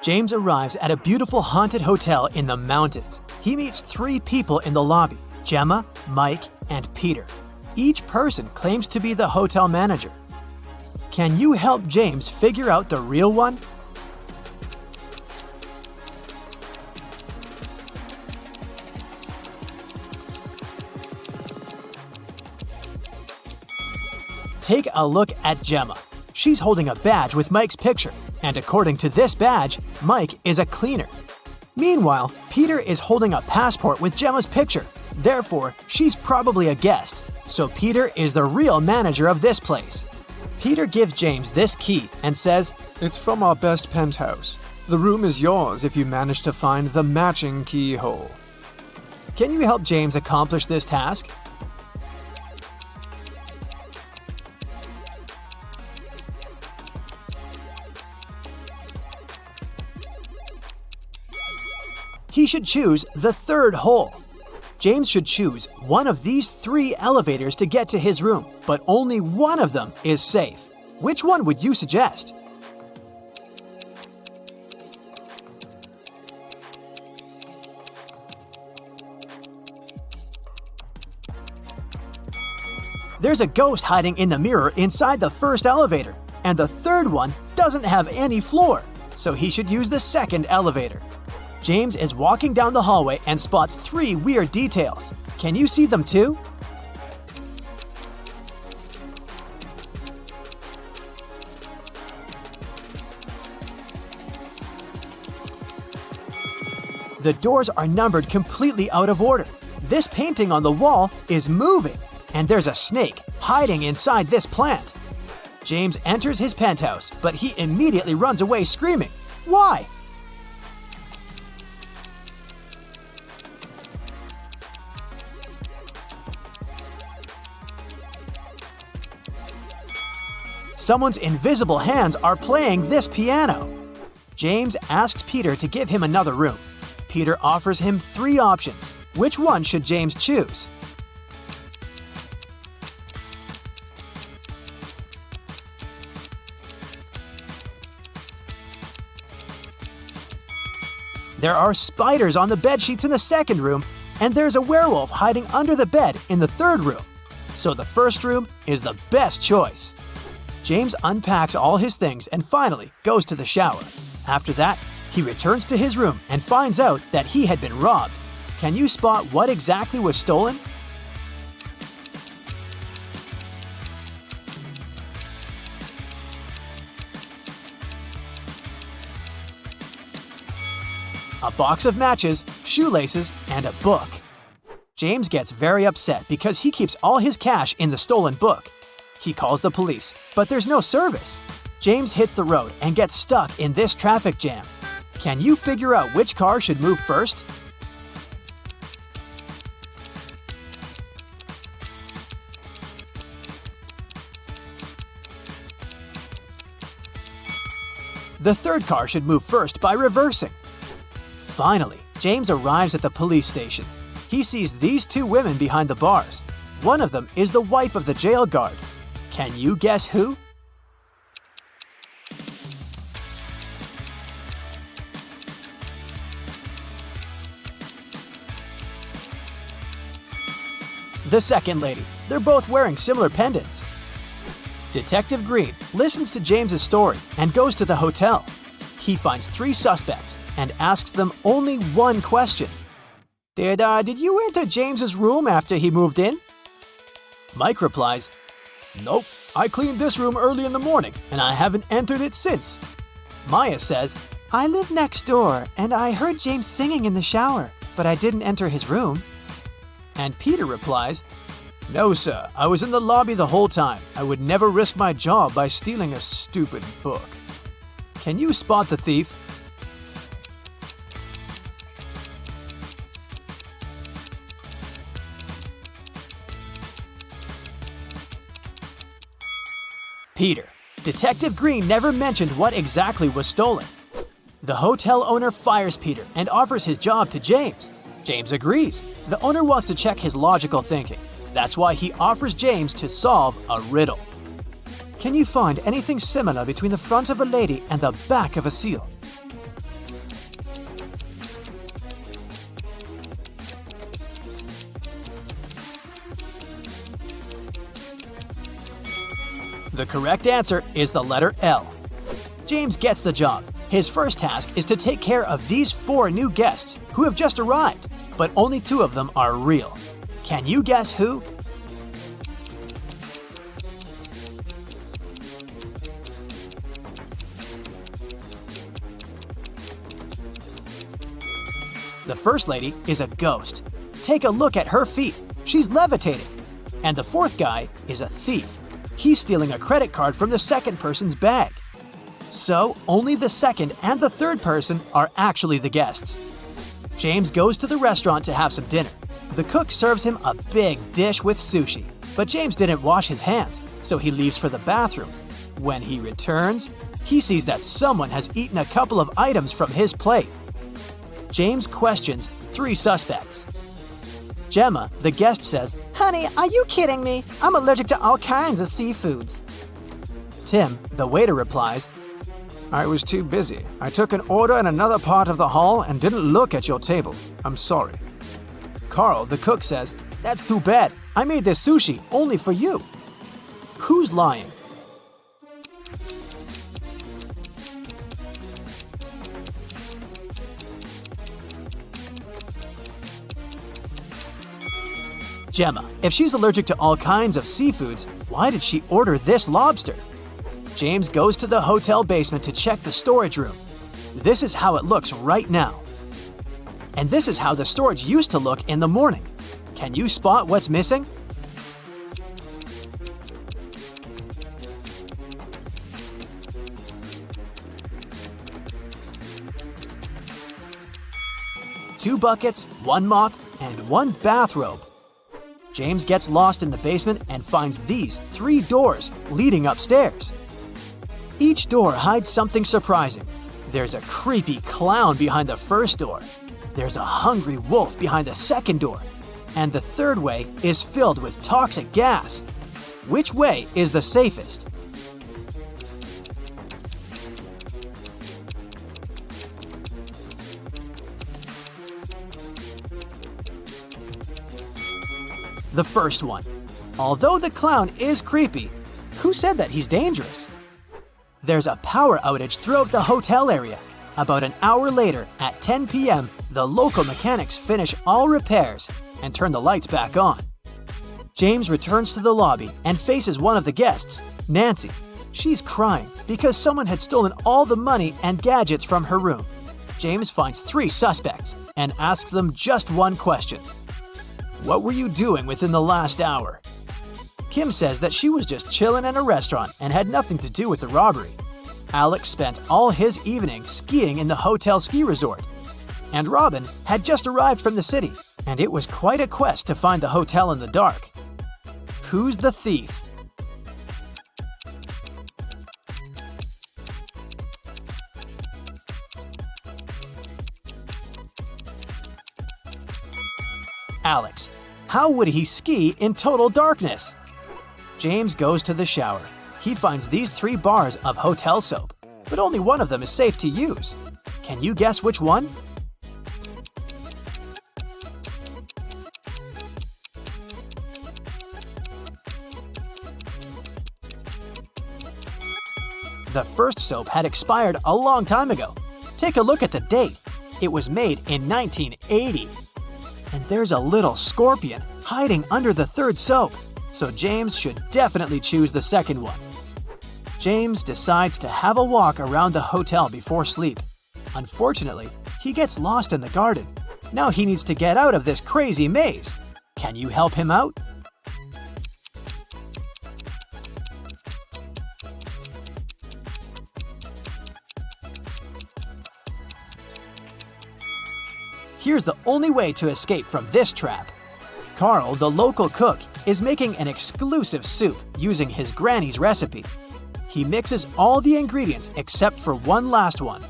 James arrives at a beautiful haunted hotel in the mountains. He meets 3 people in the lobby: Gemma, Mike, and Peter. Each person claims to be the hotel manager. Can you help James figure out the real one? Take a look at Gemma. She's holding a badge with Mike's picture, and according to this badge, Mike is a cleaner. Meanwhile, Peter is holding a passport with Gemma's picture. Therefore, she's probably a guest. So Peter is the real manager of this place. Peter gives James this key and says, "It's from our best penthouse. The room is yours if you manage to find the matching keyhole." Can you help James accomplish this task? He should choose the 3rd hole. James should choose one of these 3 elevators to get to his room, but only one of them is safe. Which one would you suggest? There's a ghost hiding in the mirror inside the 1st elevator, and the 3rd one doesn't have any floor, so he should use the 2nd elevator. James is walking down the hallway and spots 3 weird details. Can you see them too? The doors are numbered completely out of order. This painting on the wall is moving, and there's a snake hiding inside this plant. James enters his penthouse, but he immediately runs away screaming. Why? Someone's invisible hands are playing this piano. James asks Peter to give him another room. Peter offers him 3 options. Which one should James choose? There are spiders on the bedsheets in the 2nd room, and there's a werewolf hiding under the bed in the 3rd room. So the 1st room is the best choice. James unpacks all his things and finally goes to the shower. After that, he returns to his room and finds out that he had been robbed. Can you spot what exactly was stolen? A box of matches, shoelaces, and a book. James gets very upset because he keeps all his cash in the stolen book. He calls the police, but there's no service. James hits the road and gets stuck in this traffic jam. Can you figure out which car should move first? The 3rd car should move first by reversing. Finally, James arrives at the police station. He sees these 2 women behind the bars. One of them is the wife of the jail guard. Can you guess who? The 2nd lady. They're both wearing similar pendants. Detective Green listens to James's story and goes to the hotel. He finds 3 suspects and asks them only one question. Did you enter James's room after he moved in? Mike replies, "Nope, I cleaned this room early in the morning and I haven't entered it since." Maya says, "I live next door and I heard James singing in the shower, but I didn't enter his room." And Peter replies, "No, sir, I was in the lobby the whole time. I would never risk my job by stealing a stupid book." Can you spot the thief? Peter. Detective Green never mentioned what exactly was stolen. The hotel owner fires Peter and offers his job to James. James agrees. The owner wants to check his logical thinking. That's why he offers James to solve a riddle. Can you find anything similar between the front of a lady and the back of a seal? The correct answer is the letter L. James gets the job. His first task is to take care of these 4 new guests who have just arrived, but only 2 of them are real. Can you guess who? The first lady is a ghost. Take a look at her feet. She's levitating. And the 4th guy is a thief. He's stealing a credit card from the second person's bag. So, only the second and the third person are actually the guests. James goes to the restaurant to have some dinner. The cook serves him a big dish with sushi, but James didn't wash his hands, so he leaves for the bathroom. When he returns, he sees that someone has eaten a couple of items from his plate. James questions 3 suspects. Gemma, the guest, says, "Honey, are you kidding me? I'm allergic to all kinds of seafoods." Tim, the waiter, replies, I was too busy. I took an order in another part of the hall and didn't look at your table. I'm sorry. Carl, the cook, says, "That's too bad. I made this sushi only for you." Who's lying? Gemma, if she's allergic to all kinds of seafoods, why did she order this lobster? James goes to the hotel basement to check the storage room. This is how it looks right now. And this is how the storage used to look in the morning. Can you spot what's missing? Two buckets, 1 mop, and 1 bathrobe. James gets lost in the basement and finds these 3 doors leading upstairs. Each door hides something surprising. There's a creepy clown behind the first door. There's a hungry wolf behind the second door. And the third way is filled with toxic gas. Which way is the safest? The first one. Although the clown is creepy, who said that he's dangerous? There's a power outage throughout the hotel area. About an hour later, at 10 p.m., the local mechanics finish all repairs and turn the lights back on. James returns to the lobby and faces one of the guests, Nancy. She's crying because someone had stolen all the money and gadgets from her room. James finds 3 suspects and asks them just one question. What were you doing within the last hour? Kim says that she was just chilling in a restaurant and had nothing to do with the robbery. Alex spent all his evening skiing in the hotel ski resort. And Robin had just arrived from the city, and it was quite a quest to find the hotel in the dark. Who's the thief? Alex. How would he ski in total darkness? James goes to the shower. He finds these 3 bars of hotel soap, but only one of them is safe to use. Can you guess which one? The first soap had expired a long time ago. Take a look at the date. It was made in 1980. And there's a little scorpion hiding under the 3rd soap, so James should definitely choose the second one. James decides to have a walk around the hotel before sleep. Unfortunately, he gets lost in the garden. Now he needs to get out of this crazy maze. Can you help him out? Here's the only way to escape from this trap. Carl, the local cook, is making an exclusive soup using his granny's recipe. He mixes all the ingredients except for one last one.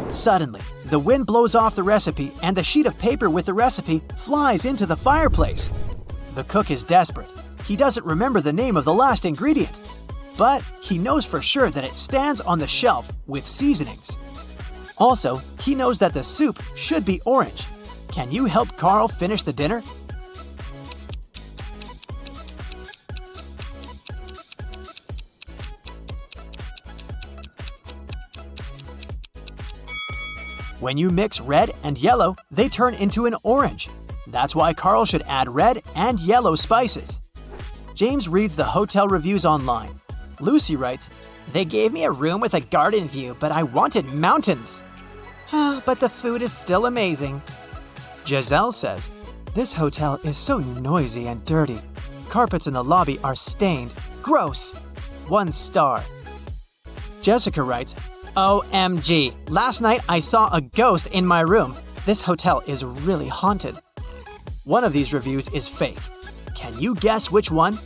Suddenly, the wind blows off the recipe and the sheet of paper with the recipe flies into the fireplace. The cook is desperate. He doesn't remember the name of the last ingredient, but he knows for sure that it stands on the shelf with seasonings. Also, he knows that the soup should be orange. Can you help Carl finish the dinner? When you mix red and yellow, they turn into an orange. That's why Carl should add red and yellow spices. James reads the hotel reviews online. Lucy writes, "They gave me a room with a garden view, but I wanted mountains." But the food is still amazing. Giselle says, "This hotel is so noisy and dirty. Carpets in the lobby are stained. Gross. 1 star." Jessica writes, "OMG, last night I saw a ghost in my room. This hotel is really haunted." One of these reviews is fake. Can you guess which one?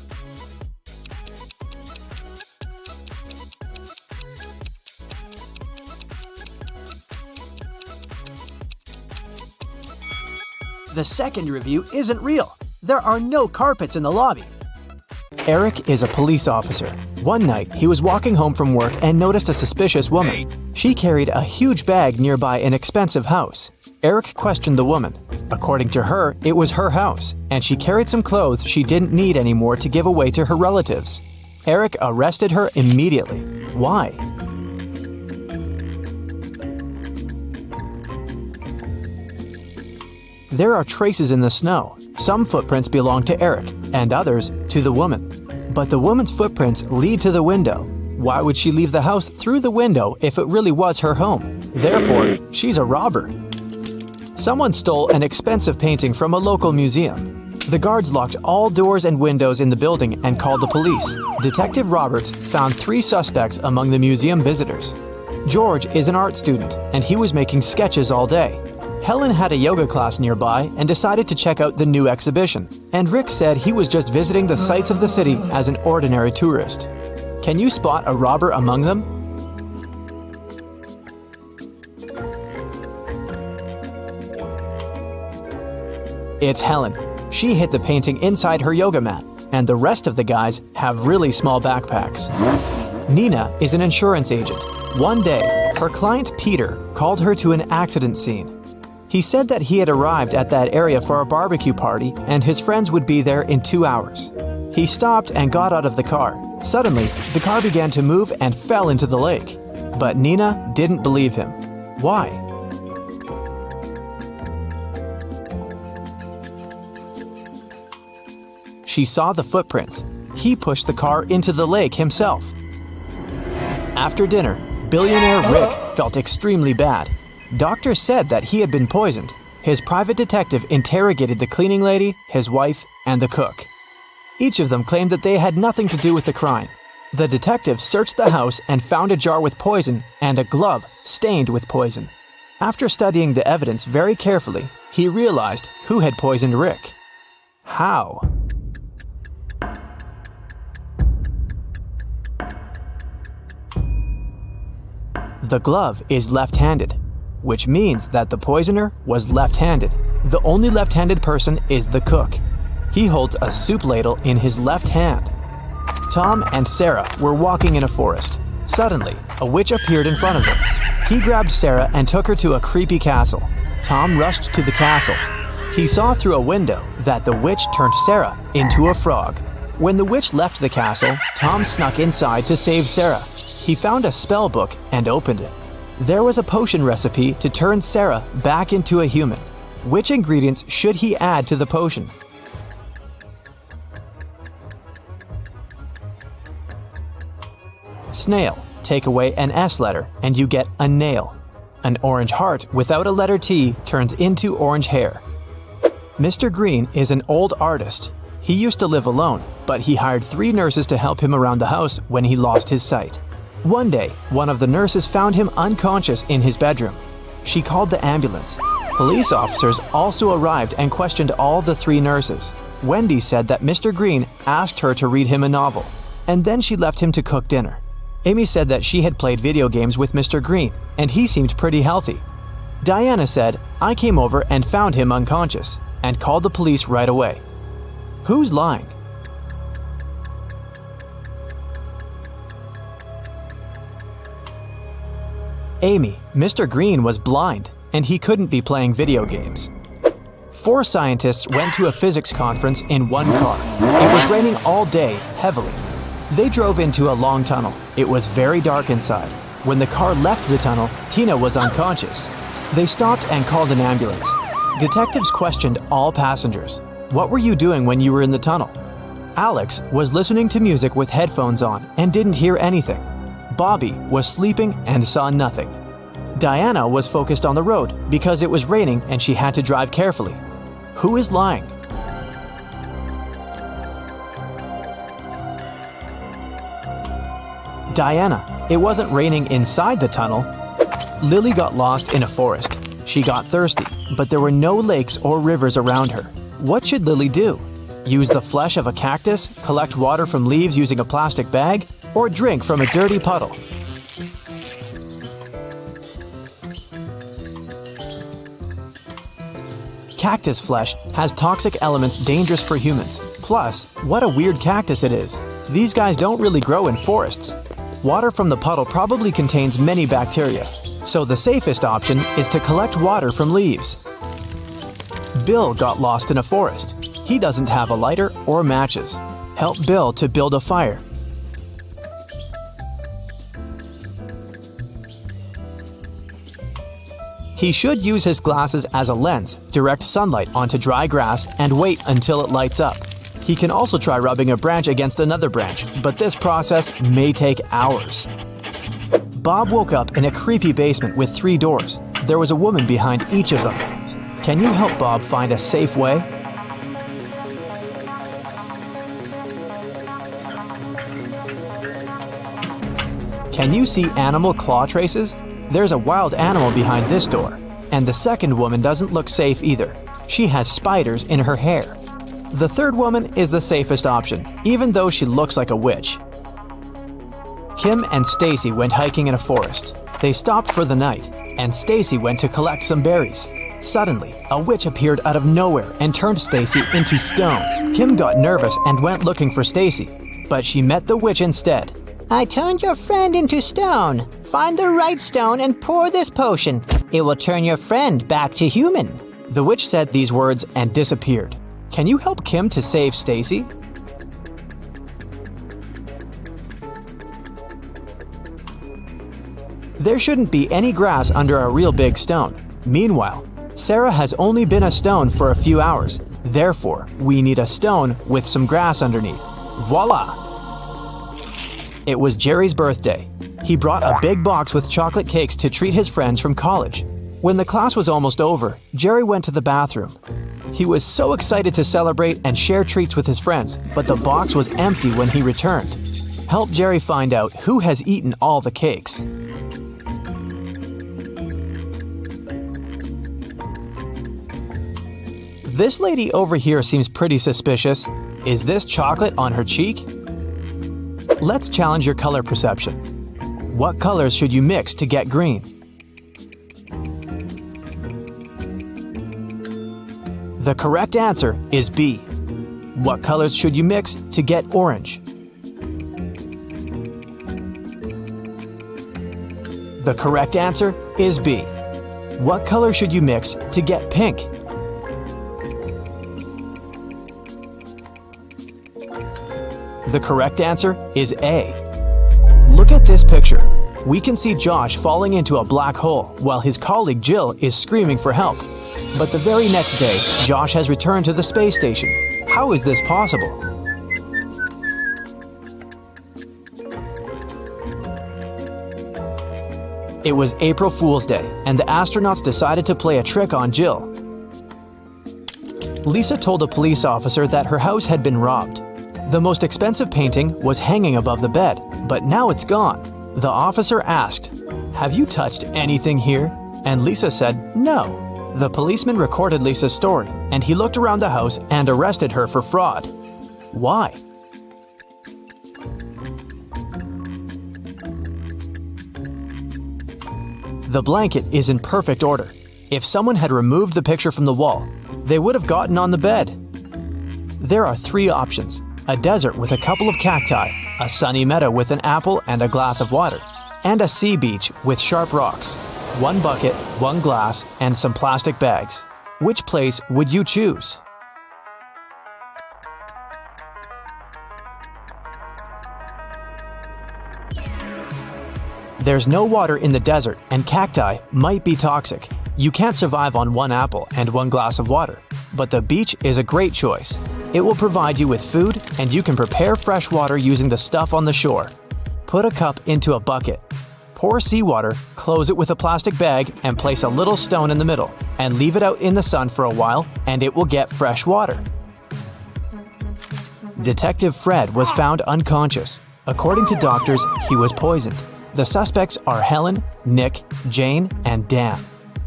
The second review isn't real. There are no carpets in the lobby. Eric is a police officer. One night, he was walking home from work and noticed a suspicious woman. She carried a huge bag nearby an expensive house. Eric questioned the woman. According to her, it was her house, and she carried some clothes she didn't need anymore to give away to her relatives. Eric arrested her immediately. Why? There are traces in the snow. Some footprints belong to Eric, and others to the woman. But the woman's footprints lead to the window. Why would she leave the house through the window if it really was her home? Therefore, she's a robber. Someone stole an expensive painting from a local museum. The guards locked all doors and windows in the building and called the police. Detective Roberts found 3 suspects among the museum visitors. George is an art student, and he was making sketches all day. Helen had a yoga class nearby and decided to check out the new exhibition. And Rick said he was just visiting the sights of the city as an ordinary tourist. Can you spot a robber among them? It's Helen. She hid the painting inside her yoga mat, and the rest of the guys have really small backpacks. Nina is an insurance agent. One day, her client Peter called her to an accident scene. He said that he had arrived at that area for a barbecue party and his friends would be there in 2 hours. He stopped and got out of the car. Suddenly, the car began to move and fell into the lake. But Nina didn't believe him. Why? She saw the footprints. He pushed the car into the lake himself. After dinner, billionaire Rick felt extremely bad. Doctors said that he had been poisoned. His private detective interrogated the cleaning lady, his wife, and the cook. Each of them claimed that they had nothing to do with the crime. The detective searched the house and found a jar with poison and a glove stained with poison. After studying the evidence very carefully, he realized who had poisoned Rick. How? The glove is left-handed, which means that the poisoner was left-handed. The only left-handed person is the cook. He holds a soup ladle in his left hand. Tom and Sarah were walking in a forest. Suddenly, a witch appeared in front of them. He grabbed Sarah and took her to a creepy castle. Tom rushed to the castle. He saw through a window that the witch turned Sarah into a frog. When the witch left the castle, Tom snuck inside to save Sarah. He found a spell book and opened it. There was a potion recipe to turn Sarah back into a human. Which ingredients should he add to the potion? Snail. Take away an S letter and you get a nail. An orange heart without a letter T turns into orange hair. Mr. Green is an old artist. He used to live alone, but he hired 3 nurses to help him around the house when he lost his sight. One day, one of the nurses found him unconscious in his bedroom. She called the ambulance. Police officers also arrived and questioned all the 3 nurses. Wendy said that Mr. Green asked her to read him a novel, and then she left him to cook dinner. Amy said that she had played video games with Mr. Green, and he seemed pretty healthy. Diana said, "I came over and found him unconscious," and called the police right away. Who's lying? Amy, Mr. Green was blind, and he couldn't be playing video games. 4 scientists went to a physics conference in one car. It was raining all day, heavily. They drove into a long tunnel. It was very dark inside. When the car left the tunnel, Tina was unconscious. They stopped and called an ambulance. Detectives questioned all passengers. What were you doing when you were in the tunnel? Alex was listening to music with headphones on and didn't hear anything. Bobby was sleeping and saw nothing. Diana was focused on the road because it was raining and she had to drive carefully. Who is lying? Diana. It wasn't raining inside the tunnel. Lily got lost in a forest. She got thirsty, but there were no lakes or rivers around her. What should Lily do? Use the flesh of a cactus, collect water from leaves using a plastic bag, or drink from a dirty puddle? Cactus flesh has toxic elements dangerous for humans. Plus, what a weird cactus it is. These guys don't really grow in forests. Water from the puddle probably contains many bacteria, so the safest option is to collect water from leaves. Bill got lost in a forest. He doesn't have a lighter or matches. Help Bill to build a fire. He should use his glasses as a lens, direct sunlight onto dry grass, and wait until it lights up. He can also try rubbing a branch against another branch, but this process may take hours. Bob woke up in a creepy basement with 3 doors. There was a woman behind each of them. Can you help Bob find a safe way? Can you see animal claw traces? There's a wild animal behind this door. And the second woman doesn't look safe either. She has spiders in her hair. The third woman is the safest option, even though she looks like a witch. Kim and Stacy went hiking in a forest. They stopped for the night, and Stacy went to collect some berries. Suddenly, a witch appeared out of nowhere and turned Stacy into stone. Kim got nervous and went looking for Stacy, but she met the witch instead. I turned your friend into stone. Find the right stone and pour this potion. It will turn your friend back to human. The witch said these words and disappeared. Can you help Kim to save Stacy? There shouldn't be any grass under a real big stone. Meanwhile, Sarah has only been a stone for a few hours. Therefore, we need a stone with some grass underneath. Voila! It was Jerry's birthday. He brought a big box with chocolate cakes to treat his friends from college. When the class was almost over, Jerry went to the bathroom. He was so excited to celebrate and share treats with his friends, but the box was empty when he returned. Help Jerry find out who has eaten all the cakes. This lady over here seems pretty suspicious. Is this chocolate on her cheek? Let's challenge your color perception. What colors should you mix to get green? The correct answer is B. What colors should you mix to get orange? The correct answer is B. What color should you mix to get pink? The correct answer is A. Look at this picture. We can see Josh falling into a black hole while his colleague Jill is screaming for help. But the very next day, Josh has returned to the space station. How is this possible? It was April Fool's Day, and the astronauts decided to play a trick on Jill. Lisa told a police officer that her house had been robbed. The most expensive painting was hanging above the bed, but now it's gone. The officer asked, "Have you touched anything here?" And Lisa said, "No." The policeman recorded Lisa's story, and he looked around the house and arrested her for fraud. Why? The blanket is in perfect order. If someone had removed the picture from the wall, they would have gotten on the bed. There are 3 options: a desert with a couple of cacti, a sunny meadow with an apple and a glass of water, and a sea beach with sharp rocks. 1 bucket, 1 glass, and some plastic bags. Which place would you choose? There's no water in the desert, and cacti might be toxic. You can't survive on one apple and one glass of water, but the beach is a great choice. It will provide you with food, and you can prepare fresh water using the stuff on the shore. Put a cup into a bucket. Pour seawater, close it with a plastic bag, and place a little stone in the middle, and leave it out in the sun for a while, and it will get fresh water. Detective Fred was found unconscious. According to doctors, he was poisoned. The suspects are Helen, Nick, Jane, and Dan.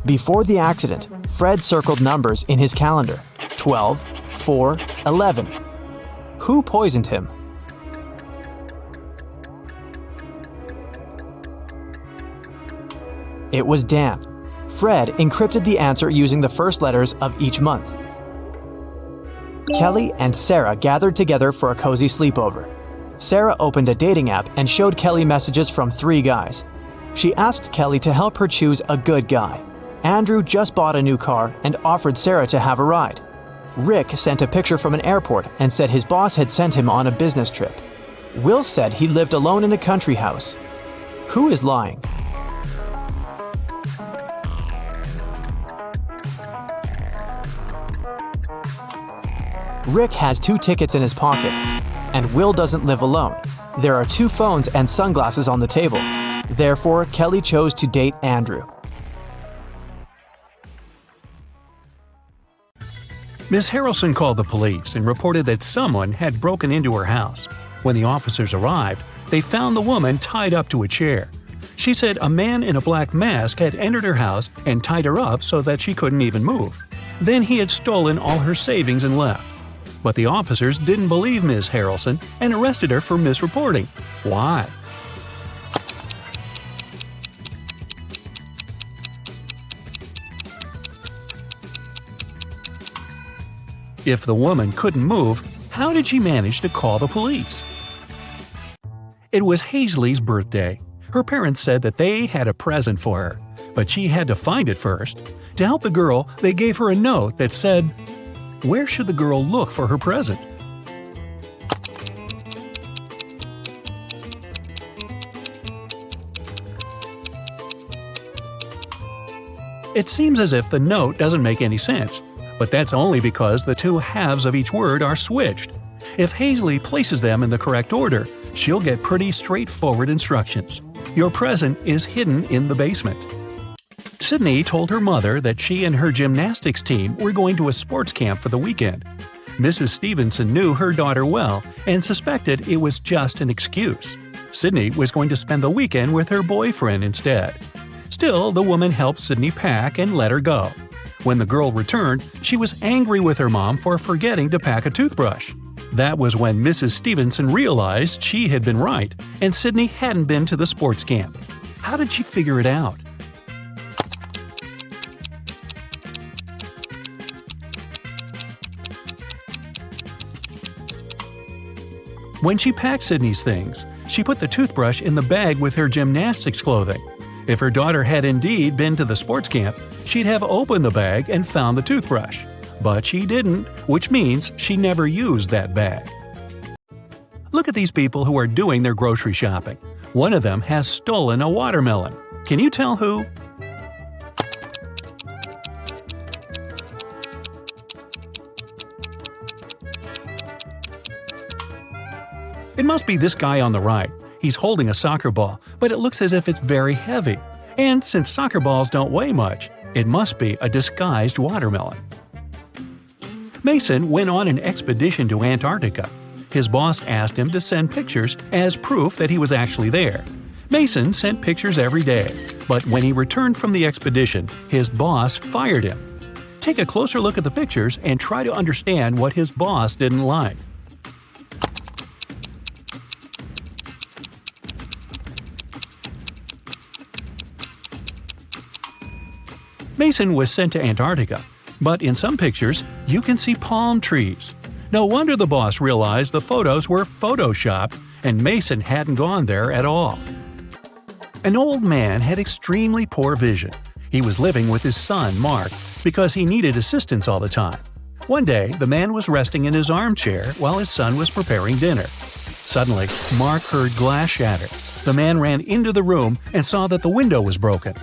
Before the accident, Fred circled numbers in his calendar: 12, 4, 11. Who poisoned him? It was Dan. Fred encrypted the answer using the first letters of each month. Kelly and Sarah gathered together for a cozy sleepover. Sarah opened a dating app and showed Kelly messages from 3 guys. She asked Kelly to help her choose a good guy. Andrew just bought a new car and offered Sarah to have a ride. Rick sent a picture from an airport and said his boss had sent him on a business trip. Will said he lived alone in a country house. Who is lying? Rick has 2 tickets in his pocket, and Will doesn't live alone. There are 2 phones and sunglasses on the table. Therefore, Kelly chose to date Andrew. Miss Harrelson called the police and reported that someone had broken into her house. When the officers arrived, they found the woman tied up to a chair. She said a man in a black mask had entered her house and tied her up so that she couldn't even move. Then he had stolen all her savings and left. But the officers didn't believe Ms. Harrelson and arrested her for misreporting. Why? If the woman couldn't move, how did she manage to call the police? It was Hazley's birthday. Her parents said that they had a present for her, but she had to find it first. To help the girl, they gave her a note that said, "Where should the girl look for her present?" It seems as if the note doesn't make any sense, but that's only because the 2 halves of each word are switched. If Hazley places them in the correct order, she'll get pretty straightforward instructions. Your present is hidden in the basement. Sydney told her mother that she and her gymnastics team were going to a sports camp for the weekend. Mrs. Stevenson knew her daughter well and suspected it was just an excuse. Sydney was going to spend the weekend with her boyfriend instead. Still, the woman helped Sydney pack and let her go. When the girl returned, she was angry with her mom for forgetting to pack a toothbrush. That was when Mrs. Stevenson realized she had been right, and Sydney hadn't been to the sports camp. How did she figure it out? When she packed Sydney's things, she put the toothbrush in the bag with her gymnastics clothing. If her daughter had indeed been to the sports camp, she'd have opened the bag and found the toothbrush. But she didn't, which means she never used that bag. Look at these people who are doing their grocery shopping. One of them has stolen a watermelon. Can you tell who? It must be this guy on the right. He's holding a soccer ball, but it looks as if it's very heavy. And since soccer balls don't weigh much, it must be a disguised watermelon. Mason went on an expedition to Antarctica. His boss asked him to send pictures as proof that he was actually there. Mason sent pictures every day, but when he returned from the expedition, his boss fired him. Take a closer look at the pictures and try to understand what his boss didn't like. Mason was sent to Antarctica, but in some pictures, you can see palm trees. No wonder the boss realized the photos were photoshopped and Mason hadn't gone there at all. An old man had extremely poor vision. He was living with his son, Mark, because he needed assistance all the time. One day, the man was resting in his armchair while his son was preparing dinner. Suddenly, Mark heard glass shatter. The man ran into the room and saw that the window was broken.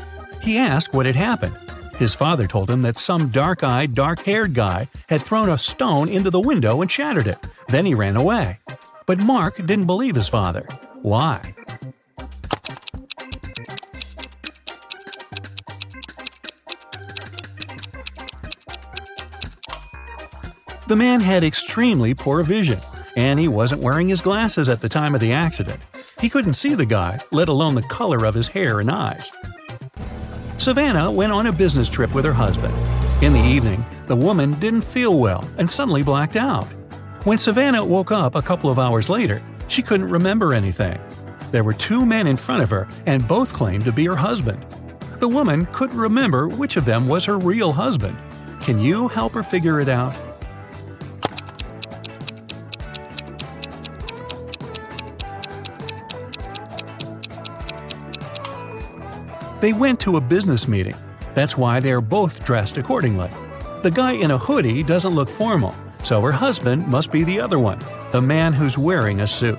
He asked what had happened. His father told him that some dark-eyed, dark-haired guy had thrown a stone into the window and shattered it. Then he ran away. But Mark didn't believe his father. Why? The man had extremely poor vision, and he wasn't wearing his glasses at the time of the accident. He couldn't see the guy, let alone the color of his hair and eyes. Savannah went on a business trip with her husband. In the evening, the woman didn't feel well and suddenly blacked out. When Savannah woke up a couple of hours later, she couldn't remember anything. There were two men in front of her, and both claimed to be her husband. The woman couldn't remember which of them was her real husband. Can you help her figure it out? They went to a business meeting. That's why they are both dressed accordingly. The guy in a hoodie doesn't look formal, so her husband must be the other one, the man who's wearing a suit.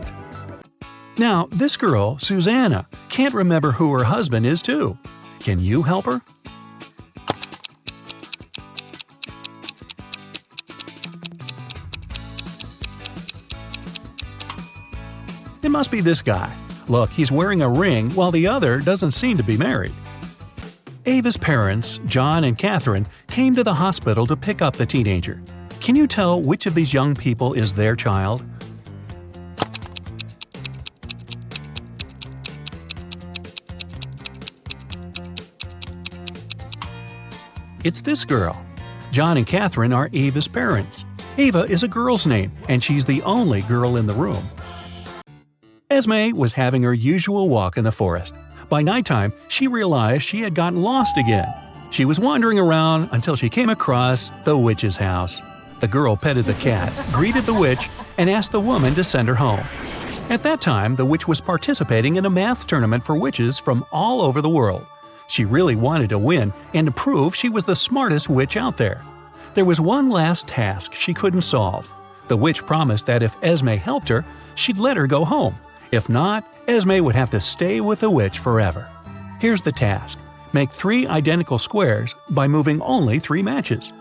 Now, this girl, Susanna, can't remember who her husband is too. Can you help her? It must be this guy. Look, he's wearing a ring while the other doesn't seem to be married. Ava's parents, John and Catherine, came to the hospital to pick up the teenager. Can you tell which of these young people is their child? It's this girl. John and Catherine are Ava's parents. Ava is a girl's name, and she's the only girl in the room. Esme was having her usual walk in the forest. By nighttime, she realized she had gotten lost again. She was wandering around until she came across the witch's house. The girl petted the cat, greeted the witch, and asked the woman to send her home. At that time, the witch was participating in a math tournament for witches from all over the world. She really wanted to win and to prove she was the smartest witch out there. There was one last task she couldn't solve. The witch promised that if Esme helped her, she'd let her go home. If not, Esme would have to stay with the witch forever. Here's the task. Make 3 identical squares by moving only 3 matches.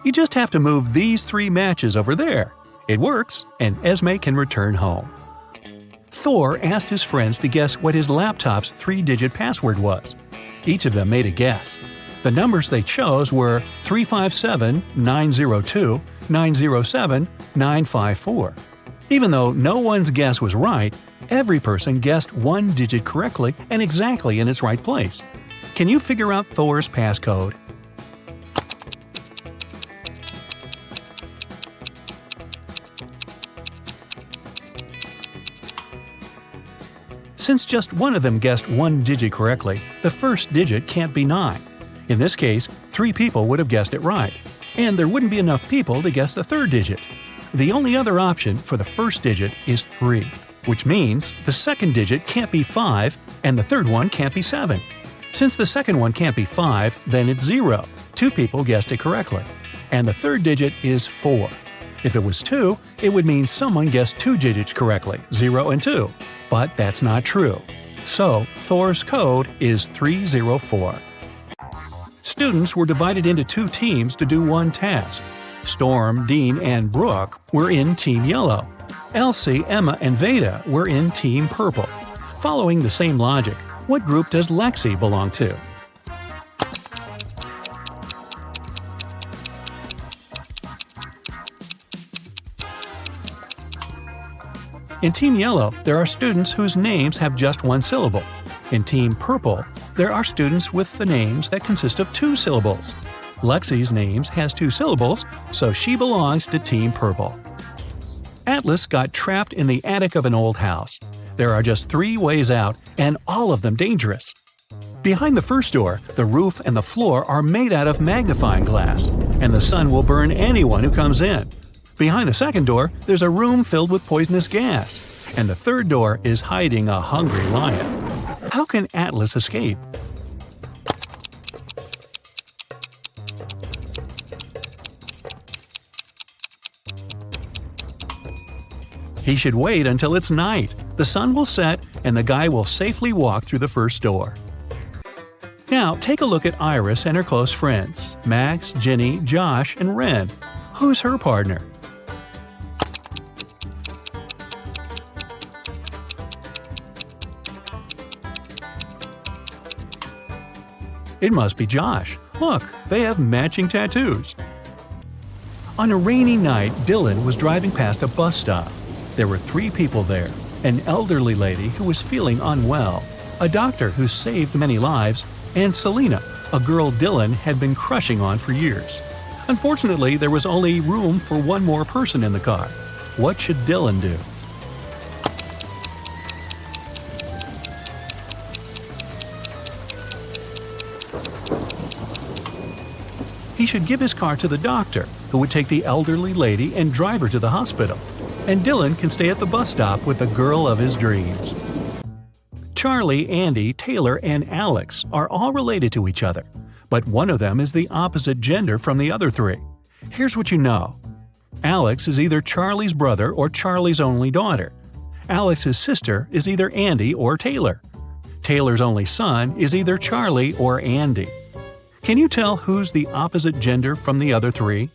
You just have to move these 3 matches over there. It works, and Esme can return home. Thor asked his friends to guess what his laptop's 3-digit password was. Each of them made a guess. The numbers they chose were 357, 902, 907, 954. Even though no one's guess was right, every person guessed 1 digit correctly and exactly in its right place. Can you figure out Thor's passcode? Since just one of them guessed 1 digit correctly, the first digit can't be 9. In this case, 3 people would have guessed it right, and there wouldn't be enough people to guess the 3rd digit. The only other option for the first digit is 3, which means the 2nd digit can't be 5 and the 3rd one can't be 7. Since the 2nd one can't be 5, then it's 0. 2 people guessed it correctly. And the 3rd digit is 4. If it was 2, it would mean someone guessed 2 digits correctly, 0 and 2. But that's not true. So, Thor's code is 304. Students were divided into 2 teams to do one task. Storm, Dean, and Brooke were in Team Yellow. Elsie, Emma, and Veda were in Team Purple. Following the same logic, what group does Lexi belong to? In Team Yellow, there are students whose names have just 1 syllable. In Team Purple, there are students with the names that consist of 2 syllables. Lexi's name has 2 syllables, so she belongs to Team Purple. Atlas got trapped in the attic of an old house. There are just 3 ways out, and all of them dangerous. Behind the first door, the roof and the floor are made out of magnifying glass, and the sun will burn anyone who comes in. Behind the second door, there's a room filled with poisonous gas, and the third door is hiding a hungry lion. How can Atlas escape? He should wait until it's night. The sun will set and the guy will safely walk through the first door. Now, take a look at Iris and her close friends, Max, Ginny, Josh, and Ren. Who's her partner? It must be Josh. Look, they have matching tattoos. On a rainy night, Dylan was driving past a bus stop. There were 3 people there: an elderly lady who was feeling unwell, a doctor who saved many lives, and Selena, a girl Dylan had been crushing on for years. Unfortunately, there was only room for one more person in the car. What should Dylan do? He should give his car to the doctor, who would take the elderly lady and drive her to the hospital. And Dylan can stay at the bus stop with the girl of his dreams. Charlie, Andy, Taylor, and Alex are all related to each other, but one of them is the opposite gender from the other 3. Here's what you know. Alex is either Charlie's brother or Charlie's only daughter. Alex's sister is either Andy or Taylor. Taylor's only son is either Charlie or Andy. Can you tell who's the opposite gender from the other 3?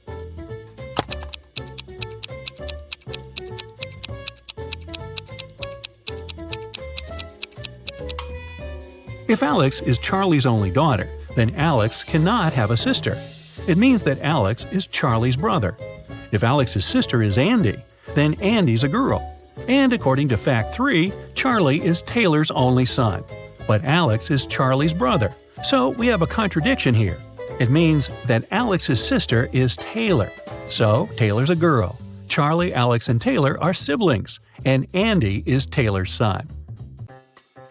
If Alex is Charlie's only daughter, then Alex cannot have a sister. It means that Alex is Charlie's brother. If Alex's sister is Andy, then Andy's a girl. And according to fact 3, Charlie is Taylor's only son. But Alex is Charlie's brother. So we have a contradiction here. It means that Alex's sister is Taylor. So Taylor's a girl. Charlie, Alex, and Taylor are siblings. And Andy is Taylor's son.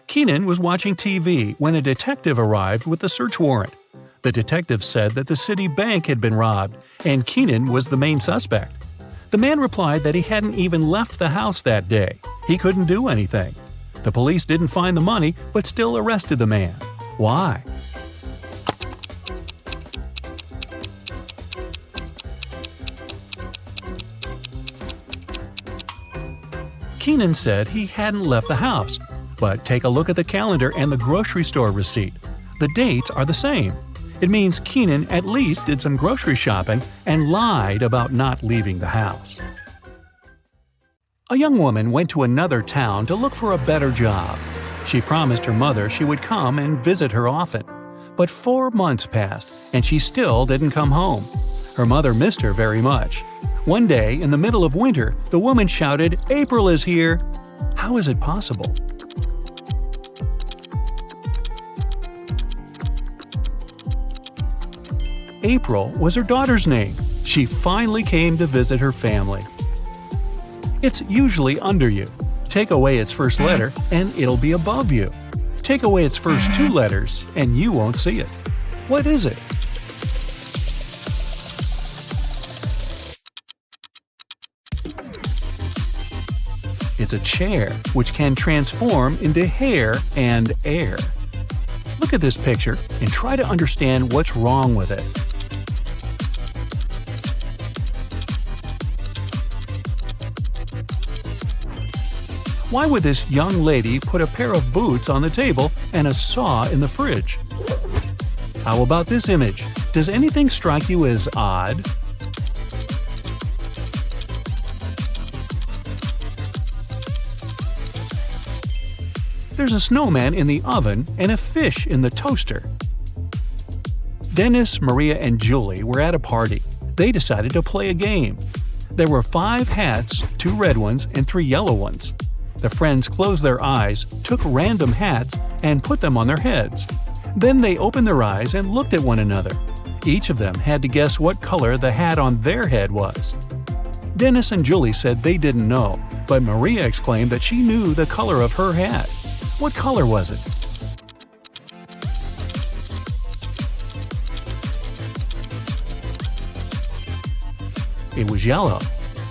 Keenan was watching TV when a detective arrived with a search warrant. The detective said that the city bank had been robbed, and Keenan was the main suspect. The man replied that he hadn't even left the house that day. He couldn't do anything. The police didn't find the money, but still arrested the man. Why? Keenan said he hadn't left the house, but take a look at the calendar and the grocery store receipt. The dates are the same. It means Keenan at least did some grocery shopping and lied about not leaving the house. A young woman went to another town to look for a better job. She promised her mother she would come and visit her often. But 4 months passed, and she still didn't come home. Her mother missed her very much. One day, in the middle of winter, the woman shouted, "April is here!" How is it possible? April was her daughter's name. She finally came to visit her family. It's usually under you. Take away its first letter, and it'll be above you. Take away its first 2 letters, and you won't see it. What is it? It's a chair, which can transform into hair and air. Look at this picture and try to understand what's wrong with it. Why would this young lady put a pair of boots on the table and a saw in the fridge? How about this image? Does anything strike you as odd? There's a snowman in the oven and a fish in the toaster. Dennis, Maria, and Julie were at a party. They decided to play a game. There were 5 hats, 2 red ones and 3 yellow ones. The friends closed their eyes, took random hats, and put them on their heads. Then they opened their eyes and looked at one another. Each of them had to guess what color the hat on their head was. Dennis and Julie said they didn't know, but Maria exclaimed that she knew the color of her hat. What color was it? It was yellow.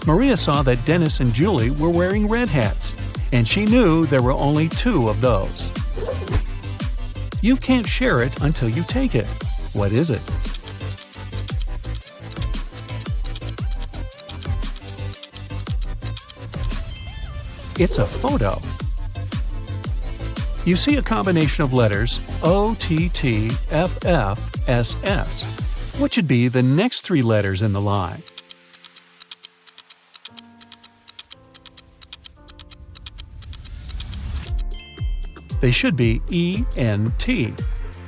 Maria saw that Dennis and Julie were wearing red hats, and she knew there were only 2 of those. You can't share it until you take it. What is it? It's a photo. You see a combination of letters OTTFFSS. What should be the next three letters in the line? They should be ENT.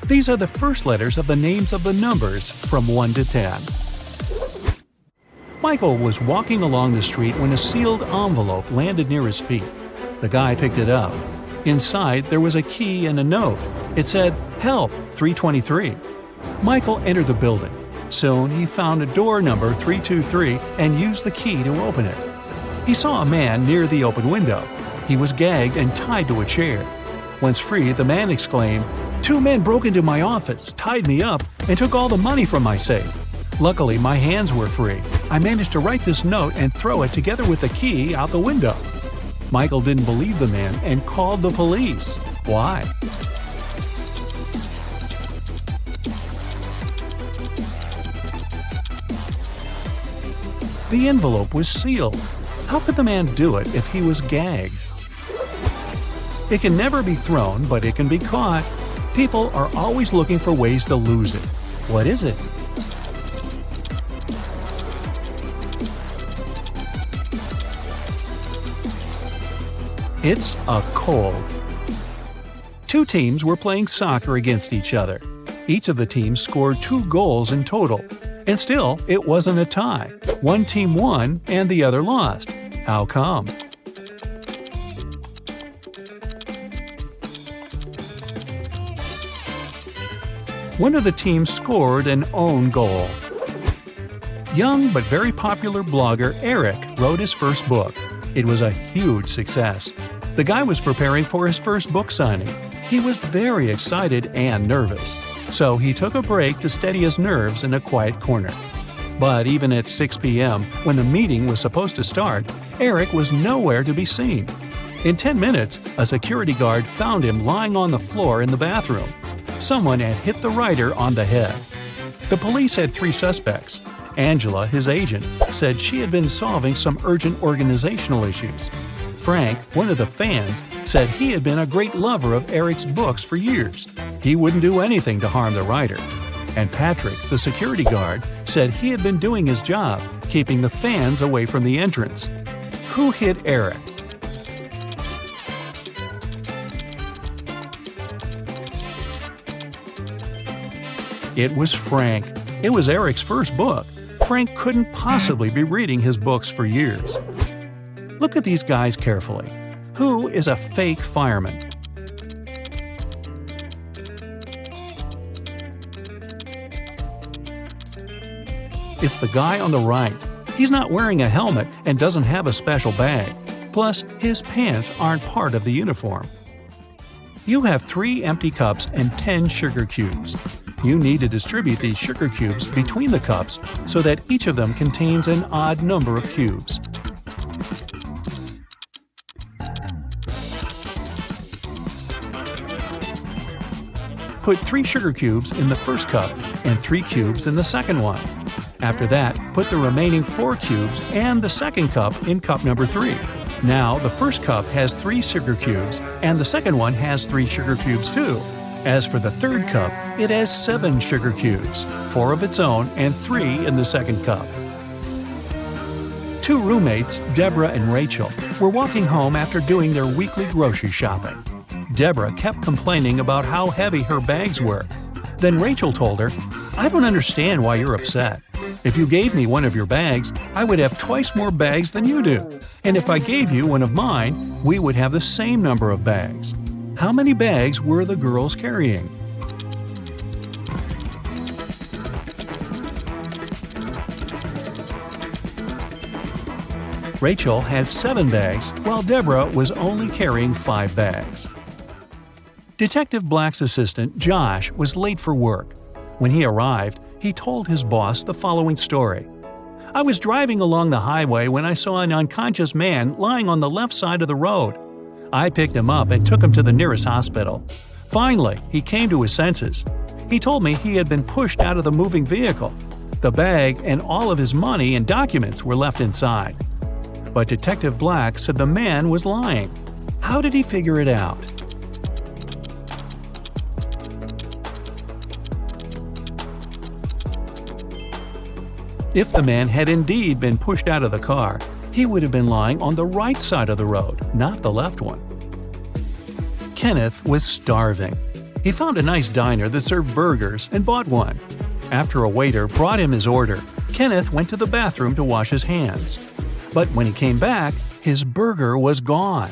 These are the first letters of the names of the numbers from 1 to 10. Michael was walking along the street when a sealed envelope landed near his feet. The guy picked it up. Inside, there was a key and a note. It said, "Help, 323." Michael entered the building. Soon, he found a door number 323 and used the key to open it. He saw a man near the open window. He was gagged and tied to a chair. Once free, the man exclaimed, "2 men broke into my office, tied me up, and took all the money from my safe. Luckily, my hands were free. I managed to write this note and throw it together with the key out the window." Michael didn't believe the man and called the police. Why? The envelope was sealed. How could the man do it if he was gagged? It can never be thrown, but it can be caught. People are always looking for ways to lose it. What is it? It's a cold. 2 teams were playing soccer against each other. Each of the teams scored 2 goals in total. And still, it wasn't a tie. One team won and the other lost. How come? One of the teams scored an own goal. Young but very popular blogger Eric wrote his first book. It was a huge success. The guy was preparing for his first book signing. He was very excited and nervous, so he took a break to steady his nerves in a quiet corner. But even at 6 p.m., when the meeting was supposed to start, Eric was nowhere to be seen. In 10 minutes, a security guard found him lying on the floor in the bathroom. Someone had hit the writer on the head. The police had 3 suspects. Angela, his agent, said she had been solving some urgent organizational issues. Frank, one of the fans, said he had been a great lover of Eric's books for years. He wouldn't do anything to harm the writer. And Patrick, the security guard, said he had been doing his job, keeping the fans away from the entrance. Who hit Eric? It was Frank. It was Eric's first book. Frank couldn't possibly be reading his books for years. Look at these guys carefully. Who is a fake fireman? It's the guy on the right. He's not wearing a helmet and doesn't have a special bag. Plus, his pants aren't part of the uniform. You have 3 empty cups and 10 sugar cubes. You need to distribute these sugar cubes between the cups so that each of them contains an odd number of cubes. Put 3 sugar cubes in the first cup and 3 cubes in the second one. After that, put the remaining 4 cubes and the second cup in cup number 3. Now, the first cup has 3 sugar cubes, and the second one has 3 sugar cubes too. As for the third cup, it has 7 sugar cubes, 4 of its own and 3 in the second cup. 2 roommates, Deborah and Rachel, were walking home after doing their weekly grocery shopping. Deborah kept complaining about how heavy her bags were. Then Rachel told her, "I don't understand why you're upset. If you gave me one of your bags, I would have twice more bags than you do. And if I gave you one of mine, we would have the same number of bags." How many bags were the girls carrying? Rachel had 7 bags, while Deborah was only carrying 5 bags. Detective Black's assistant, Josh, was late for work. When he arrived, he told his boss the following story. "I was driving along the highway when I saw an unconscious man lying on the left side of the road. I picked him up and took him to the nearest hospital. Finally, he came to his senses. He told me he had been pushed out of the moving vehicle. The bag and all of his money and documents were left inside. but Detective Black said the man was lying. How did he figure it out? If the man had indeed been pushed out of the car, he would have been lying on the right side of the road, not the left one. Kenneth was starving. He found a nice diner that served burgers and bought one. After a waiter brought him his order, Kenneth went to the bathroom to wash his hands. But when he came back, his burger was gone.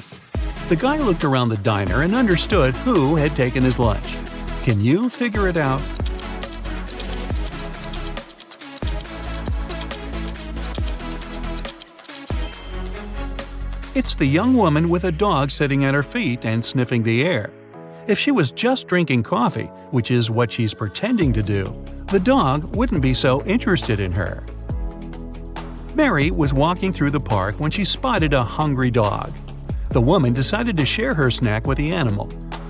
The guy looked around the diner and understood who had taken his lunch. Can you figure it out? It's the young woman with a dog sitting at her feet and sniffing the air. If she was just drinking coffee, which is what she's pretending to do, the dog wouldn't be so interested in her. Mary was walking through the park when she spotted a hungry dog. The woman decided to share her snack with the animal.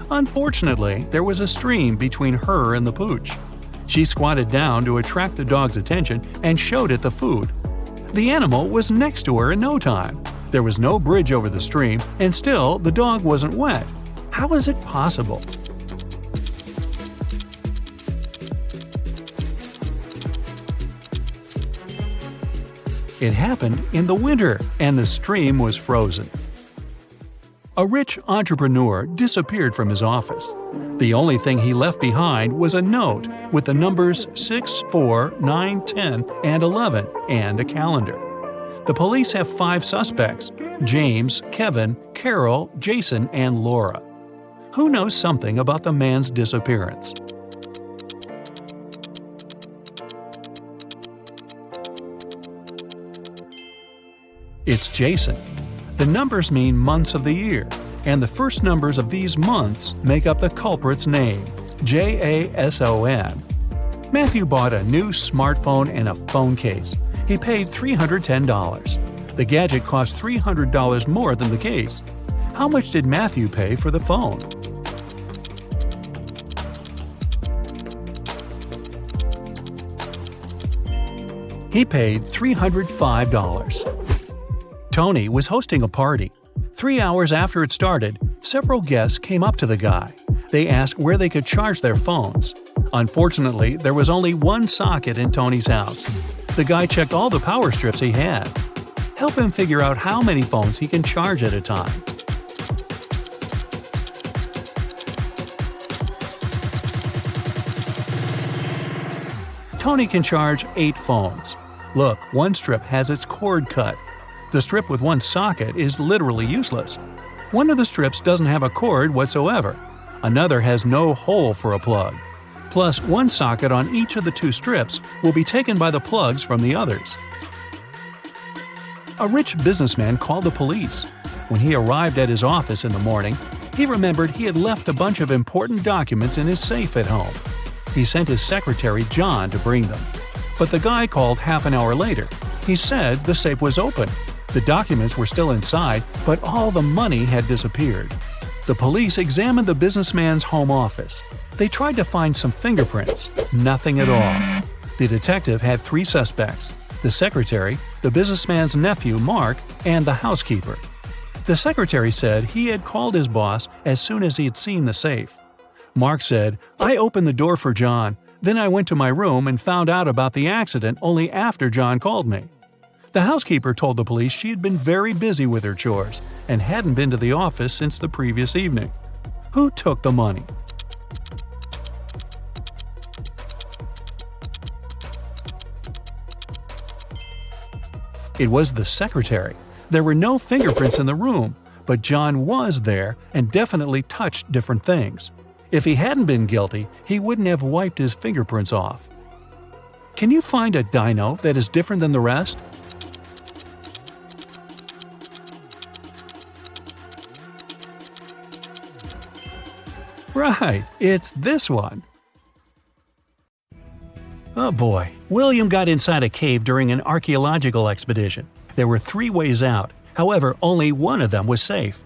Unfortunately, there was a stream between her and the pooch. She squatted down to attract the dog's attention and showed it the food. The animal was next to her in no time. There was no bridge over the stream, and still the dog wasn't wet. How is it possible? It happened in the winter, and the stream was frozen. A rich entrepreneur disappeared from his office. The only thing he left behind was a note with the numbers 6, 4, 9, 10, and 11, and a calendar. The police have 5 suspects: James, Kevin, Carol, Jason, and Laura. Who knows something about the man's disappearance? It's Jason. The numbers mean months of the year, and the first numbers of these months make up the culprit's name, Jason. Matthew bought a new smartphone and a phone case. He paid $310. The gadget cost $300 more than the case. How much did Matthew pay for the phone? He paid $305. Tony was hosting a party. 3 hours after it started, several guests came up to the guy. They asked where they could charge their phones. Unfortunately, there was only one socket in Tony's house. The guy checked all the power strips he had. Help him figure out how many phones he can charge at a time. Tony can charge 8 phones. Look, one strip has its cord cut. The strip with one socket is literally useless. One of the strips doesn't have a cord whatsoever. Another has no hole for a plug. Plus, one socket on each of the 2 strips will be taken by the plugs from the others. A rich businessman called the police. When he arrived at his office in the morning, he remembered he had left a bunch of important documents in his safe at home. He sent his secretary, John, to bring them. But the guy called half an hour later. He said the safe was open. The documents were still inside, but all the money had disappeared. The police examined the businessman's home office. They tried to find some fingerprints. Nothing at all. The detective had 3 suspects: the secretary, the businessman's nephew, Mark, and the housekeeper. The secretary said he had called his boss as soon as he had seen the safe. Mark said, "I opened the door for John. Then I went to my room and found out about the accident only after John called me." The housekeeper told the police she had been very busy with her chores and hadn't been to the office since the previous evening. Who took the money? It was the secretary. There were no fingerprints in the room, but John was there and definitely touched different things. If he hadn't been guilty, he wouldn't have wiped his fingerprints off. Can you find a dino that is different than the rest? Right, it's this one. Oh boy, William got inside a cave during an archaeological expedition. There were 3 ways out, however, only one of them was safe.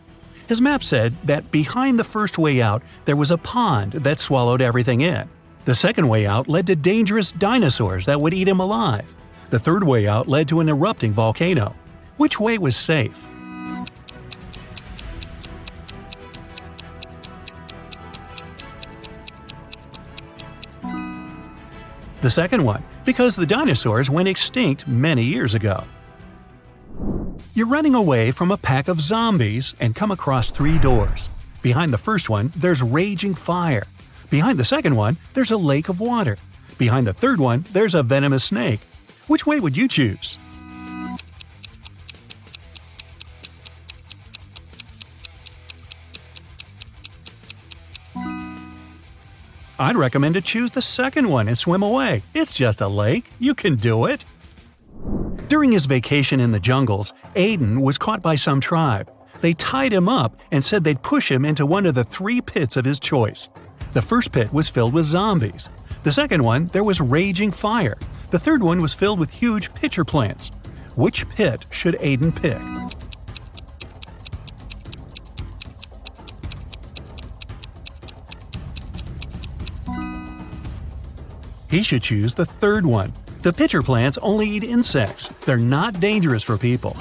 His map said that behind the first way out there was a pond that swallowed everything in. The second way out led to dangerous dinosaurs that would eat him alive. The third way out led to an erupting volcano. Which way was safe? The second one, because the dinosaurs went extinct many years ago. You're running away from a pack of zombies and come across 3 doors. Behind the first one, there's raging fire. Behind the second one, there's a lake of water. Behind the third one, there's a venomous snake. Which way would you choose? I'd recommend to choose the second one and swim away. It's just a lake. You can do it. During his vacation in the jungles, Aiden was caught by some tribe. They tied him up and said they'd push him into one of the 3 pits of his choice. The first pit was filled with zombies. The second one, there was raging fire. The third one was filled with huge pitcher plants. Which pit should Aiden pick? He should choose the third one. The pitcher plants only eat insects. They're not dangerous for people.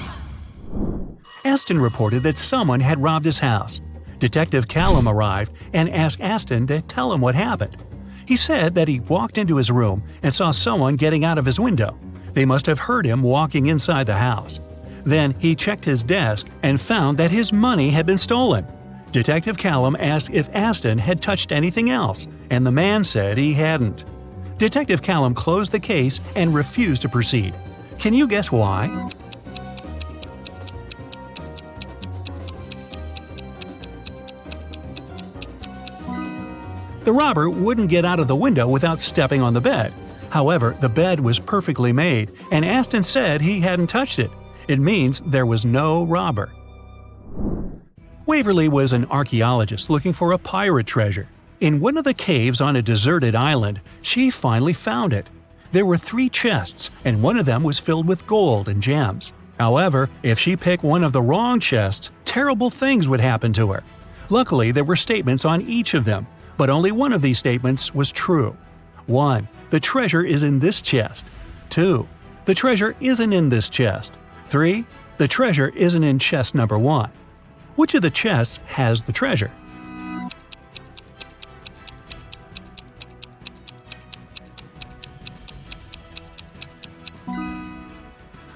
Aston reported that someone had robbed his house. Detective Callum arrived and asked Aston to tell him what happened. He said that he walked into his room and saw someone getting out of his window. They must have heard him walking inside the house. Then he checked his desk and found that his money had been stolen. Detective Callum asked if Aston had touched anything else, and the man said he hadn't. Detective Callum closed the case and refused to proceed. Can you guess why? The robber wouldn't get out of the window without stepping on the bed. However, the bed was perfectly made, and Aston said he hadn't touched it. It means there was no robber. Waverly was an archaeologist looking for a pirate treasure. In one of the caves on a deserted island, she finally found it. There were 3 chests, and one of them was filled with gold and gems. However, if she picked one of the wrong chests, terrible things would happen to her. Luckily, there were statements on each of them, but only one of these statements was true. 1. The treasure is in this chest. 2. The treasure isn't in this chest. 3. The treasure isn't in chest number 1. Which of the chests has the treasure?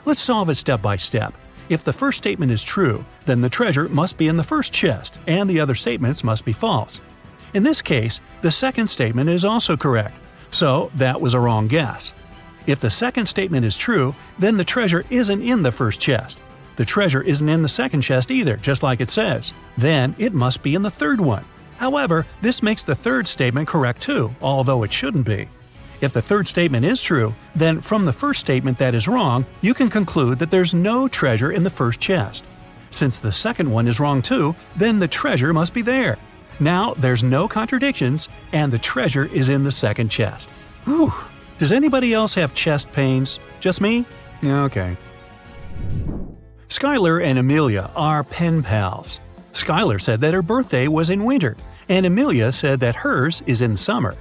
Let's solve it step by step. If the first statement is true, then the treasure must be in the first chest, and the other statements must be false. In this case, the second statement is also correct, so that was a wrong guess. If the second statement is true, then the treasure isn't in the first chest. The treasure isn't in the second chest either, just like it says. Then it must be in the third one. However, this makes the third statement correct too, although it shouldn't be. If the third statement is true, then from the first statement that is wrong, you can conclude that there's no treasure in the first chest. Since the second one is wrong too, then the treasure must be there. Now there's no contradictions, and the treasure is in the second chest. Whew. Does anybody else have chest pains? Just me? Okay. Skylar and Amelia are pen pals. Skylar said that her birthday was in winter, and Amelia said that hers is in summer.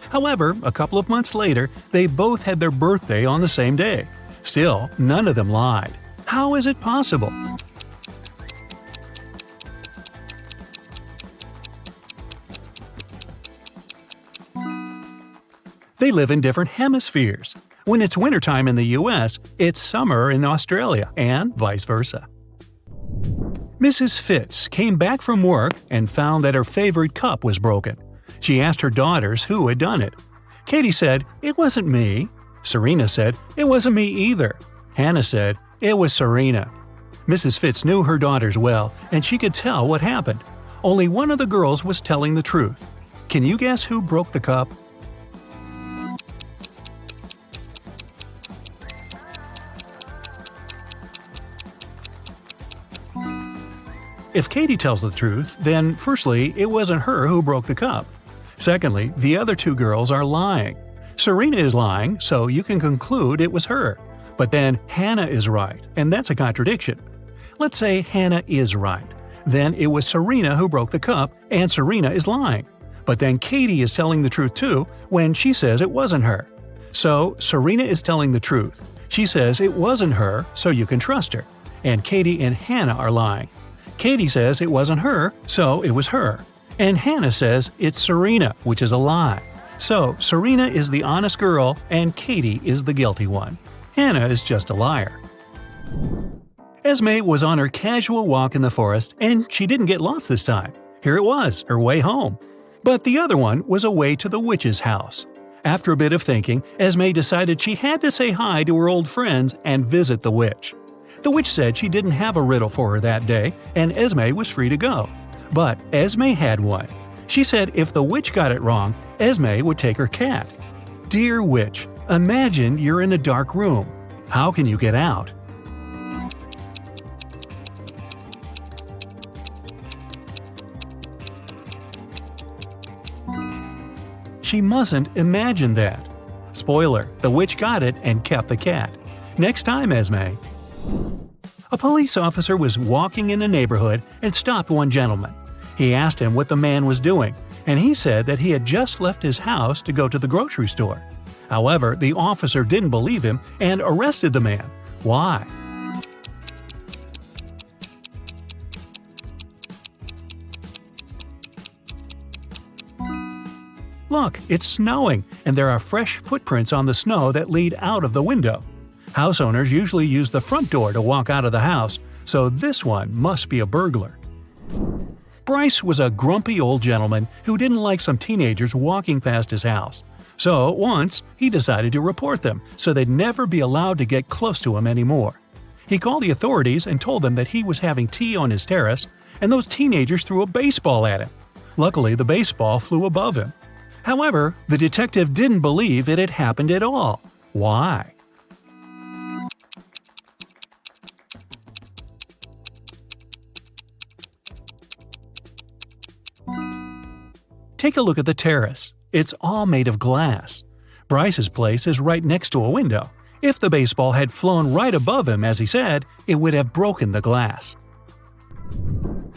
However, a couple of months later, they both had their birthday on the same day. Still, none of them lied. How is it possible? They live in different hemispheres. When it's wintertime in the US, it's summer in Australia, and vice versa. Mrs. Fitz came back from work and found that her favorite cup was broken. She asked her daughters who had done it. Katie said, "It wasn't me." Serena said, "It wasn't me either." Hannah said, "It was Serena." Mrs. Fitz knew her daughters well, and she could tell what happened. Only one of the girls was telling the truth. Can you guess who broke the cup? If Katie tells the truth, then firstly, it wasn't her who broke the cup. Secondly, the other 2 girls are lying. Serena is lying, so you can conclude it was her. But then Hannah is right, and that's a contradiction. Let's say Hannah is right. Then it was Serena who broke the cup, and Serena is lying. But then Katie is telling the truth too when she says it wasn't her. So Serena is telling the truth. She says it wasn't her, so you can trust her. and Katie and Hannah are lying. Katie says it wasn't her, so it was her. And Hannah says it's Serena, which is a lie. So Serena is the honest girl and Katie is the guilty one. Hannah is just a liar. Esme was on her casual walk in the forest and she didn't get lost this time. Here it was, her way home. But the other one was a way to the witch's house. After a bit of thinking, Esme decided she had to say hi to her old friends and visit the witch. The witch said she didn't have a riddle for her that day, and Esme was free to go. But Esme had one. She said if the witch got it wrong, Esme would take her cat. Dear witch, imagine you're in a dark room. How can you get out? She mustn't imagine that. Spoiler, the witch got it and kept the cat. Next time, Esme. A police officer was walking in a neighborhood and stopped one gentleman. He asked him what the man was doing, and he said that he had just left his house to go to the grocery store. However, the officer didn't believe him and arrested the man. Why? Look, it's snowing, and there are fresh footprints on the snow that lead out of the window. House owners usually use the front door to walk out of the house, so this one must be a burglar. Bryce was a grumpy old gentleman who didn't like some teenagers walking past his house. So once, he decided to report them so they'd never be allowed to get close to him anymore. He called the authorities and told them that he was having tea on his terrace, and those teenagers threw a baseball at him. Luckily, the baseball flew above him. However, the detective didn't believe it had happened at all. Why? Take a look at the terrace. It's all made of glass. Bryce's place is right next to a window. If the baseball had flown right above him, as he said, it would have broken the glass.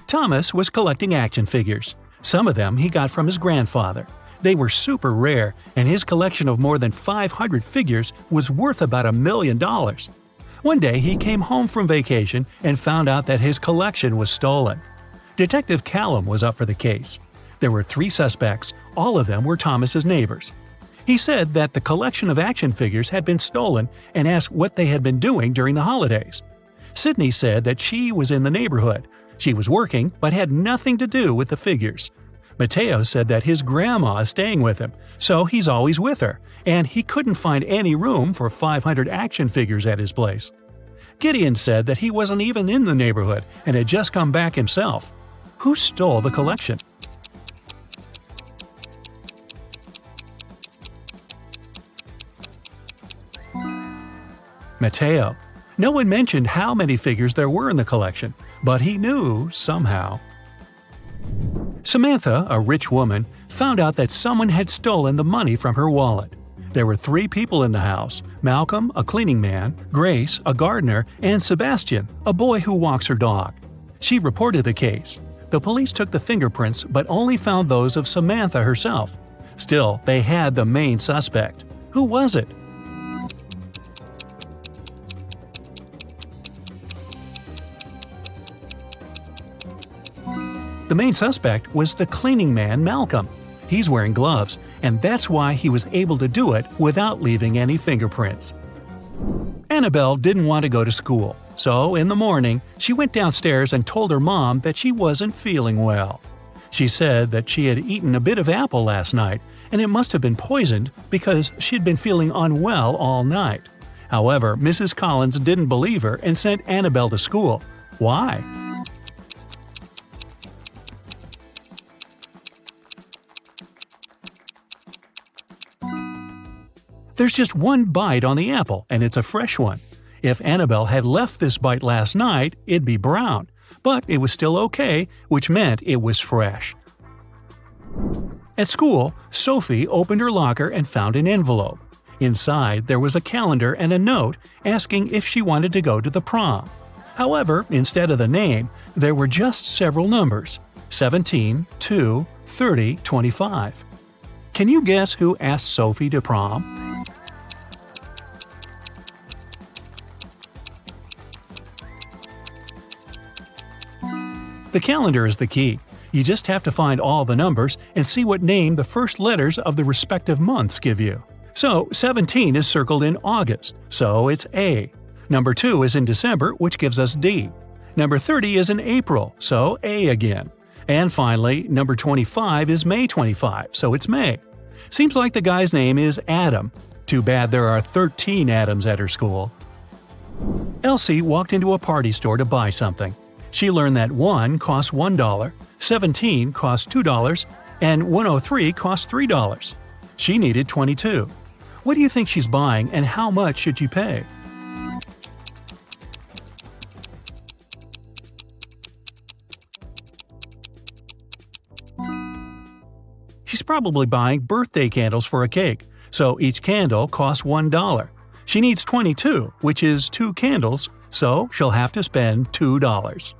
Thomas was collecting action figures. Some of them he got from his grandfather. They were super rare, and his collection of more than 500 figures was worth about $1 million. One day he came home from vacation and found out that his collection was stolen. Detective Callum was up for the case. There were 3 suspects, all of them were Thomas's neighbors. He said that the collection of action figures had been stolen and asked what they had been doing during the holidays. Sydney said that she was in the neighborhood. She was working, but had nothing to do with the figures. Mateo said that his grandma is staying with him, so he's always with her, and he couldn't find any room for 500 action figures at his place. Gideon said that he wasn't even in the neighborhood and had just come back himself. Who stole the collection? Mateo. No one mentioned how many figures there were in the collection, but he knew somehow. Samantha, a rich woman, found out that someone had stolen the money from her wallet. There were 3 people in the house: Malcolm, a cleaning man, Grace, a gardener, and Sebastian, a boy who walks her dog. She reported the case. The police took the fingerprints but only found those of Samantha herself. Still, they had the main suspect. Who was it? The main suspect was the cleaning man Malcolm. He's wearing gloves, and that's why he was able to do it without leaving any fingerprints. Annabelle didn't want to go to school, so in the morning, she went downstairs and told her mom that she wasn't feeling well. She said that she had eaten a bit of apple last night, and it must have been poisoned because she'd been feeling unwell all night. However, Mrs. Collins didn't believe her and sent Annabelle to school. Why? There's just one bite on the apple, and it's a fresh one. If Annabelle had left this bite last night, it'd be brown, but it was still okay, which meant it was fresh. At school, Sophie opened her locker and found an envelope. Inside, there was a calendar and a note asking if she wanted to go to the prom. However, instead of the name, there were just several numbers: 17, 2, 30, 25. Can you guess who asked Sophie to prom? The calendar is the key. You just have to find all the numbers and see what name the first letters of the respective months give you. So 17 is circled in August, so it's A. Number 2 is in December, which gives us D. Number 30 is in April, so A again. And finally, number 25 is May 25, so it's May. Seems like the guy's name is Adam. Too bad there are 13 Adams at her school. Elsie walked into a party store to buy something. She learned that 1 costs $1, 17 costs $2, and 103 costs $3. She needed 22. What do you think she's buying and how much should she pay? She's probably buying birthday candles for a cake, so each candle costs $1. She needs 22, which is 2 candles, so she'll have to spend $2.